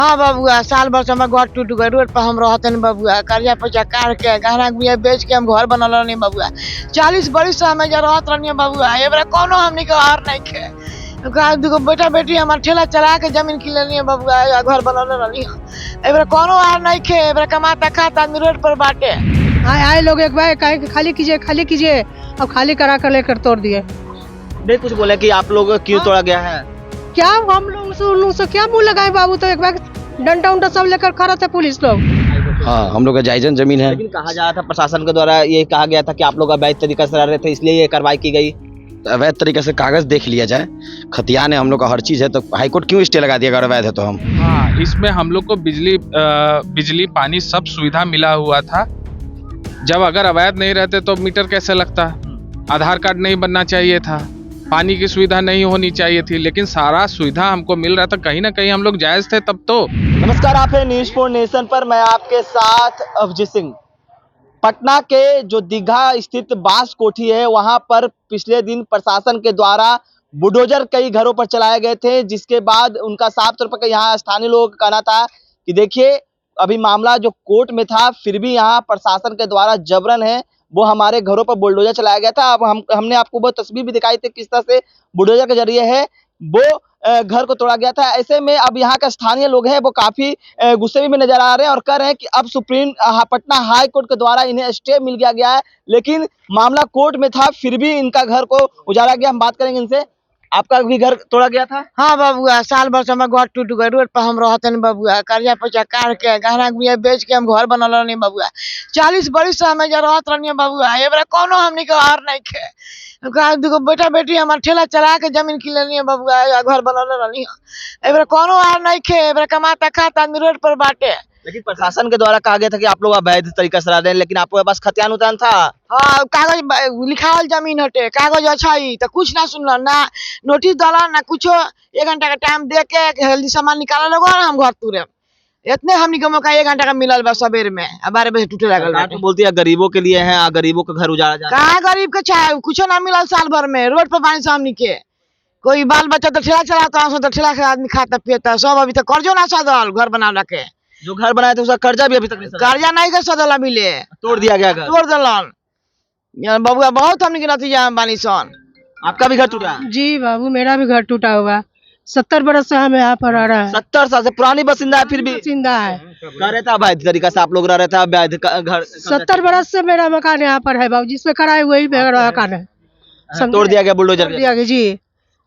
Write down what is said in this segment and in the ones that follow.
हाँ बबुआ, साल भर से हमार घर टूट गए। रोड पर हम रहते नहीं बबुआ, कर्जा पैसा काट के गहना गुड़िया बेच के हम घर बनल नहीं बबुआ। 40 बरिस से हम एजा रहत रहनी बबुआ। एबरा कोनो हमनी के हार नहीं खे। दुगो बेटा बेटी हमार ठेला चला के जमीन किनले है बबुआ, घर बनल रहनी। एबरा कोनो हार नहीं खे। एबरा कमाता खाता आदमी रोड पर बाटे। आए लोग एक बार कहे खाली कीजिए अब खाली करा कर लेकर तोड़ दिए। नहीं कुछ बोले कि आप लोग क्यों तोड़ा गया है? क्या हम लोग से क्या मुंह लगाए बाबू, तो एक बार डंडा उंडा सब लेकर खड़ा थे पुलिस लोग। हाँ, हम लोग का जायजन जमीन है। लेकिन कहा जा रहा था प्रशासन के द्वारा, ये कहा गया था कि आप लोग अवैध तरीका से रह रहे थे, इसलिए ये कार्रवाई की गई। अवैध तरीके से कागज देख लिया जाए, खतियान है हम लोग का, हर चीज है, तो हाईकोर्ट क्यों स्टे लगा दिया अगर अवैध है तो हम। हाँ, इसमें हम लोग को बिजली पानी सब सुविधा मिला हुआ था। जब अगर अवैध नहीं रहते तो मीटर कैसे लगता, आधार कार्ड नहीं बनना चाहिए था, पानी की सुविधा नहीं होनी चाहिए थी, लेकिन सारा सुविधा हमको मिल रहा था। कहीं ना कहीं हम लोग जायज थे तब तो। नमस्कार, आप है न्यूज़ फॉर नेशन पर, मैं आपके साथ अभिजीत सिंह। पटना के जो दीघा स्थित बांस कोठी है, वहां पर पिछले दिन प्रशासन के द्वारा बुलडोजर कई घरों पर चलाए गए थे, जिसके बाद उनका साफ तौर पर यहाँ स्थानीय लोगों का कहना था कि देखिए अभी मामला जो कोर्ट में था, फिर भी यहाँ प्रशासन के द्वारा जबरन है वो हमारे घरों पर बुलडोजर चलाया गया था। अब हमने आपको वो तस्वीर भी दिखाई थी किस तरह से बुलडोजर के जरिए है वो घर को तोड़ा गया था। ऐसे में अब यहाँ के स्थानीय लोग हैं वो काफी गुस्से में नजर आ रहे हैं और कह रहे हैं कि अब पटना हाई कोर्ट के द्वारा इन्हें स्टे मिल गया है, लेकिन मामला कोर्ट में था, फिर भी इनका घर को उजाड़ा गया। हम बात करेंगे इनसे। आपका भी घर तोड़ा गया था? हाँ बबुआ, साल भर से हमार घर टूट गए। रोड पर हम रहते नहीं बबुआ, कर्जा पैसा काट के गहना गुड़िया बेच के हम घर बनल नहीं बबुआ। 40 बरिस से हम एजा रहत रहनी बबुआ। एबरा कोनो हमनी के हार नहीं खे। दुगो बेटा बेटी हमार ठेला चला के जमीन किनले बबुआ, घर बनल रहनी। एबरा कोनो हार नहीं खे। एबरा कमाता खाता आदमी रोड पर बाटे। लेकिन प्रशासन के द्वारा कहा गया था कि आप लोग अवैध तरीका से रह रहे हैं, लेकिन आपके पास खतियान उतान था। हाँ, कागज लिखावल जमीन हटे, कागज अच्छा ही तो कुछ ना सुनल ना, नोटिस डाला ना कुछो। 1 घंटा का टाइम दे के हेल्दी सामान निकाला लोग और हम घर तुरे। इतने हमनी के मौका 1 घंटा का मिलल बा सवेर में, 12 बजे टूटे लगल बाटे। तो बोलती है गरीबों के लिए है, गरीबों का घर उजाड़ा जा रहा है। कहाँ गरीब के चाहे कुछो ना मिलल साल भर में। रोड पर पानी से हमनी के कोई बाल बच्चा तो ठेला चलाता है, तो ठेला से आदमी खाता पीता सब। अभी तक कर्जो ना सदल घर बना के। जो घर बनाया था उसका कर्जा भी अभी तक नहीं सदा। कर्जा नहीं के सदल मिले, तोड़ दिया गया घर। तोड़ दलन बबुआ। बहुत हमनी के नतीजा में बानी सन। आपका भी घर टूटा? जी बाबू, मेरा भी घर टूटा हुआ। 70 बरस से हम यहाँ पर आ रहे हैं। 70 साल से पुरानी बासिंदा है, फिर भी जिंदा है। कह रहे थे अवैध तरीका से आप लोग रह रहे थे, अवैध घर। 70 बरस से मेरा मकान यहाँ पर है बाबू, जिसमें कराए वही मेरा मकान है। तोड़ दिया गया बुलडोजर तोड़ दिया गया जी,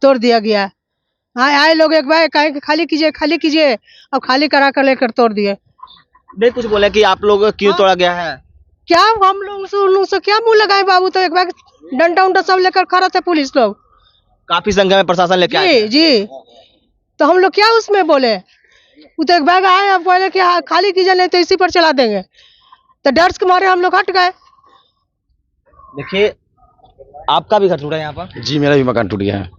तोड़ दिया गया। आए लोग एक बार कहे खाली कीजिए अब खाली करा कर लेकर तोड़ दिए। नहीं कुछ बोले कि आप लोग क्यों तोड़ा गया है? क्या हम लोग से क्या मुंह लगाए बाबू, तो एक बार डंडा उंडा सब लेकर खड़ा थे पुलिस लोग। काफी संख्या में प्रशासन लेके आए जी, तो हम लोग क्या उसमें बोले। वो तो एक बार आए, अब बोले कि खाली कीजिए नहीं तो इसी पर चला देंगे, तो डर के मारे हम लोग हट गए। देखिए आपका भी घर टूटा यहाँ पर? जी, मेरा भी मकान टूट गया है।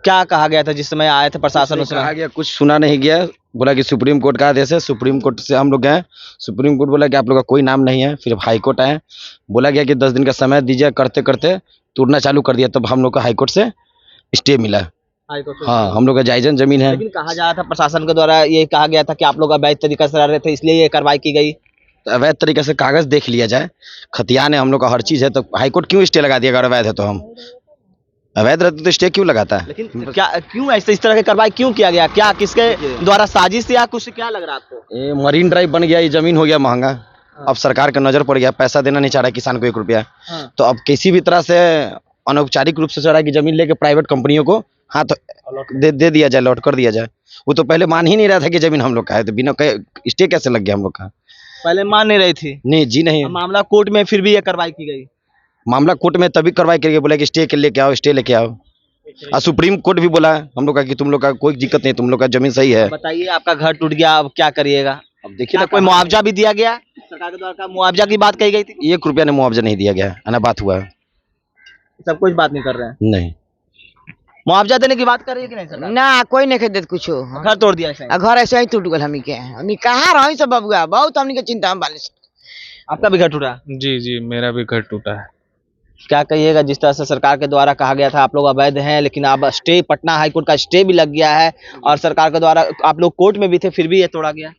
क्या कहा गया था जिस समय आए थे प्रशासन? उस कहा गया, कुछ सुना नहीं गया। बोला कि सुप्रीम कोर्ट का आदेश है, सुप्रीम कोर्ट से हम लोग गए। सुप्रीम कोर्ट बोला कि आप लोग का कोई नाम नहीं है। फिर हाई कोर्ट आए, बोला गया कि 10 दिन का समय दीजिए। करते करते तोड़ना चालू कर दिया, तब हम लोग को हाई कोर्ट से स्टे मिला। हाँ, हम लोग का जायजन जमीन है। लेकिन कहा जा रहा था प्रशासन के द्वारा, ये कहा गया था कि आप लोग अवैध तरीका से रह रहे थे, इसलिए ये कार्रवाई की गई। अवैध तरीके से कागज देख लिया जाए, खतियान है हम लोग का, हर चीज है, तो हाईकोर्ट क्यों स्टे लगा दिया अगर अवैध है तो हम। अवैध रहते तो स्टे क्यों लगाता है? लेकिन क्या क्यों ऐसे इस तरह की कार्रवाई क्यों किया गया? क्या किसके द्वारा साजिश या कुछ, क्या लग रहा आपको? ये मरीन ड्राइव बन गया, ये जमीन हो गया महंगा। अब सरकार का नजर पड़ गया, पैसा देना नहीं चाह रहा किसान को 1 रुपया। तो अब किसी भी तरह से अनौपचारिक रूप से चाह रहा है कि जमीन लेके प्राइवेट कंपनियों को हाथ दे दिया जाए, लौट कर दिया जाए। वो तो पहले मान ही नहीं रहा था कि जमीन हम लोग का है, तो बिना स्टे कैसे लग गया हम लोग का? पहले मान नहीं रही थी? नहीं जी नहीं। मामला कोर्ट में, फिर भी ये कार्रवाई की गई। मामला कोर्ट में तभी कार्रवाई करके बोला कि स्टे लेके आओ, स्टे लेके आओ। और सुप्रीम कोर्ट भी बोला हम लोग का कि तुम लोग का कोई दिक्कत नहीं, तुम लोग का जमीन सही है। बताइए, आपका घर टूट गया, अब क्या करिएगा? अब देखिए ना, कोई मुआवजा भी दिया गया? सरकार के द्वारा मुआवजा की बात कही गई थी? 1 रुपया ने मुआवजा नहीं दिया गया, ना बात हुआ है। सब कुछ बात नहीं कर रहे हैं? नहीं। मुआवजा देने की बात कर रही है कि नहीं सरकार? ना, कोई नहीं देत कुछो। घर तोड़ दिया ऐसे? घर ऐसे ही टूट गल। हमनी कहाँ रही सब बबुआ, बहुत हमनी के चिंता में बानी। आपका भी घर टूटा? जी, मेरा भी घर टूटा है। क्या कहिएगा, जिस तरह से सरकार के द्वारा कहा गया था आप लोग अवैध हैं, लेकिन अब स्टे, पटना हाई कोर्ट का स्टे भी लग गया है और सरकार के द्वारा आप लोग कोर्ट में भी थे फिर भी ये तोड़ा गया।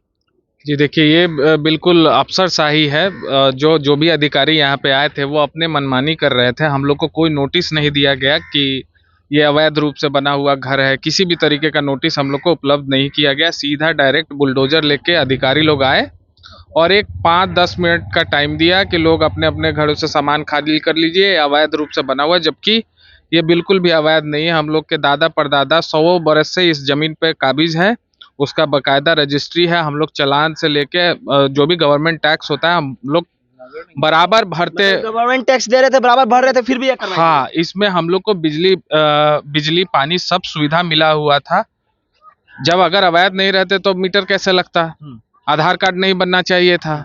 जी देखिए, ये बिल्कुल अफसरशाही है। जो भी अधिकारी यहाँ पे आए थे वो अपने मनमानी कर रहे थे। हम लोग को कोई नोटिस नहीं दिया गया कि ये अवैध रूप से बना हुआ घर है। किसी भी तरीके का नोटिस हम लोग को उपलब्ध नहीं किया गया। सीधा डायरेक्ट बुलडोजर लेके अधिकारी लोग आए और एक 5-10 मिनट का टाइम दिया कि लोग अपने अपने घरों से सामान खाली कर लीजिए, अवैध रूप से बना हुआ है। जबकि ये बिल्कुल भी अवैध नहीं है। हम लोग के दादा परदादा 100 बरस से इस जमीन पे काबिज है। उसका बकायदा रजिस्ट्री है। हम लोग चालान से लेके जो भी गवर्नमेंट टैक्स होता है हम लोग बराबर भरते। गवर्नमेंट टैक्स दे रहे थे, बराबर भर रहे थे, फिर भी ये करवाई। हाँ, इसमें हम लोग को बिजली पानी सब सुविधा मिला हुआ था। जब अगर अवैध नहीं रहते तो मीटर कैसे लगता, आधार कार्ड नहीं बनना चाहिए था,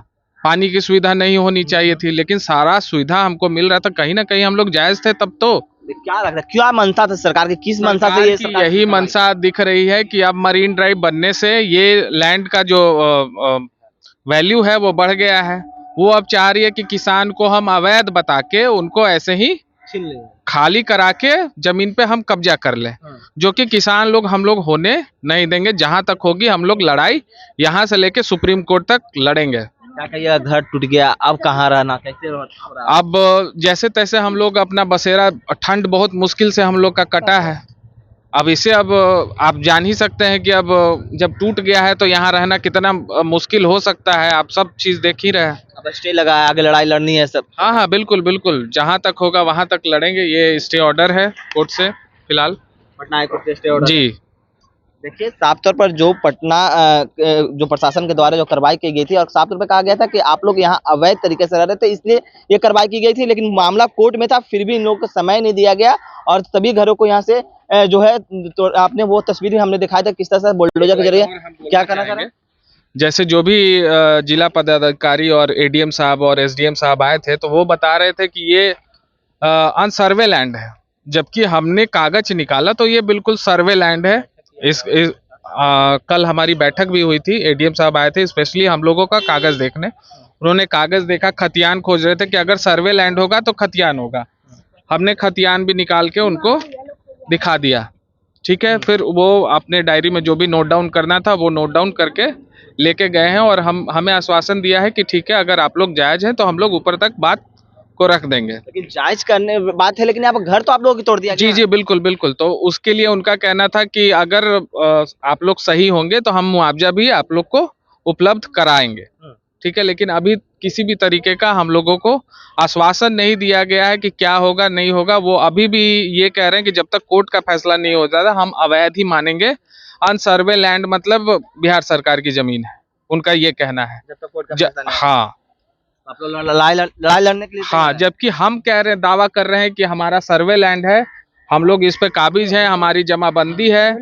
पानी की सुविधा नहीं होनी चाहिए थी, लेकिन सारा सुविधा हमको मिल रहा था। कहीं ना कहीं हम लोग जायज थे तब तो। क्या लगता है, क्या मनसा था सरकार की, किस मनसा से सरकार ये की सरकार यही मनसा दिख रही है कि अब मरीन ड्राइव बनने से ये लैंड का जो वैल्यू है वो बढ़ गया है। वो अब चाह रही है कि किसान को हम अवैध बता के उनको ऐसे ही छीन ले। खाली करा के जमीन पे हम कब्जा कर ले, जो कि किसान लोग हम लोग होने नहीं देंगे। जहां तक होगी हम लोग लड़ाई यहाँ से लेके सुप्रीम कोर्ट तक लड़ेंगे। क्या कहिएगा, घर टूट गया, अब कहाँ रहना, कैसे हो रहा है? अब जैसे तैसे हम लोग अपना बसेरा, ठंड बहुत मुश्किल से हम लोग का कटा है। अब इसे अब आप जान ही सकते हैं कि अब जब टूट गया है तो यहाँ रहना कितना मुश्किल हो सकता है। आप सब चीज देख ही रहे हैं। अब स्टे लगा है, आगे लड़ाई लड़नी है सब। हाँ हाँ, बिल्कुल बिल्कुल, जहां तक होगा वहां तक लड़ेंगे। ये स्टे ऑर्डर है कोर्ट से फिलहाल। पटना हाई कोर्ट से स्टे ऑर्डर। जी देखिए, साफ तौर पर जो पटना जो प्रशासन के द्वारा जो कार्रवाई की गई थी और साफ तौर पर कहा गया था कि आप लोग यहाँ अवैध तरीके से रह रहे थे, इसलिए ये कार्रवाई की गई थी। लेकिन मामला कोर्ट में था, फिर भी इन लोगों को समय नहीं दिया गया और सभी घरों को यहाँ से जो है, तो आपने वो तस्वीर भी हमने दिखाया था किस तरह से बुलडोजर के जरिए। क्या करना चाह रहे हैं? जैसे जो भी जिला पदाधिकारी और एडीएम साहब और एसडीएम साहब आए थे तो वो बता रहे थे कि ये अनसर्वे लैंड है, जबकि हमने कागज निकाला तो ये बिल्कुल सर्वे लैंड है। कल हमारी बैठक भी हुई थी, एडीएम साहब आए थे स्पेशली हम लोगों का कागज देखने। उन्होंने कागज देखा, खतियान खोज रहे थे कि अगर सर्वे लैंड होगा तो खतियान होगा। हमने खतियान भी निकाल के उनको दिखा दिया। ठीक है, फिर वो अपने डायरी में जो भी नोट डाउन करना था वो नोट डाउन करके लेके गए हैं और हमें आश्वासन दिया है कि ठीक है, अगर आप लोग जायज हैं तो हम लोग ऊपर तक बात को रख देंगे। लेकिन जांच करने बात है, लेकिन यहाँ पर घर तो आप लोगों की तोड़ दिया जी गया। जी बिल्कुल बिल्कुल। तो उसके लिए उनका कहना था कि अगर आप लोग सही होंगे तो हम मुआवजा भी आप लोग को उपलब्ध कराएंगे। ठीक है, लेकिन अभी किसी भी तरीके का हम लोगों को आश्वासन नहीं दिया गया है कि क्या होगा नहीं होगा। वो अभी भी ये कह रहे हैं कि जब तक कोर्ट का फैसला नहीं हो जाता हम अवैध ही मानेंगे। अनसर्वे लैंड मतलब बिहार सरकार की जमीन है, उनका ये कहना है। जब तक कोर्ट का फैसला नहीं हाँ आप लोग लड़ाई लड़ने के लिए हाँ, जबकि हम कह रहे हैं, दावा कर रहे हैं कि हमारा सर्वे लैंड है, हम लोग इस पे काबिज हैं, हमारी जमाबंदी है।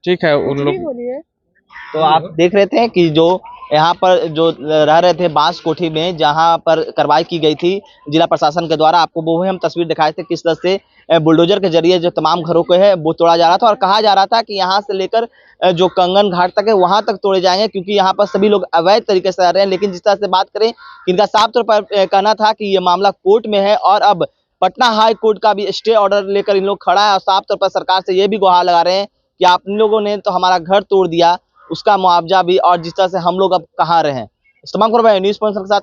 ठीक है, उन लोग तो आप देख रहे थे कि जो यहाँ पर जो रह रहे थे बांस कोठी में, जहाँ पर कार्रवाई की गई थी जिला प्रशासन के द्वारा, आपको वो हम तस्वीर दिखाए थे किस तरह से बुलडोजर के जरिए जो तमाम घरों को है वो तोड़ा जा रहा था और कहा जा रहा था कि यहाँ से लेकर जो कंगन घाट तक है वहां तक तोड़े जाएंगे, क्योंकि यहाँ पर सभी लोग अवैध तरीके से रह रहे हैं। लेकिन जिस तरह से बात करें, इनका साफ तौर पर कहना था कि ये मामला कोर्ट में है और अब पटना हाई कोर्ट का भी स्टे ऑर्डर लेकर इन लोग खड़ा है और साफ तौर पर सरकार से ये भी गुहार लगा रहे हैं कि आप इन लोगों ने तो हमारा घर तोड़ दिया, उसका मुआवजा भी, और जिस तरह से हम लोग अब कहाँ रहे। तमाम खबर न्यूज़ पॉइंट के साथ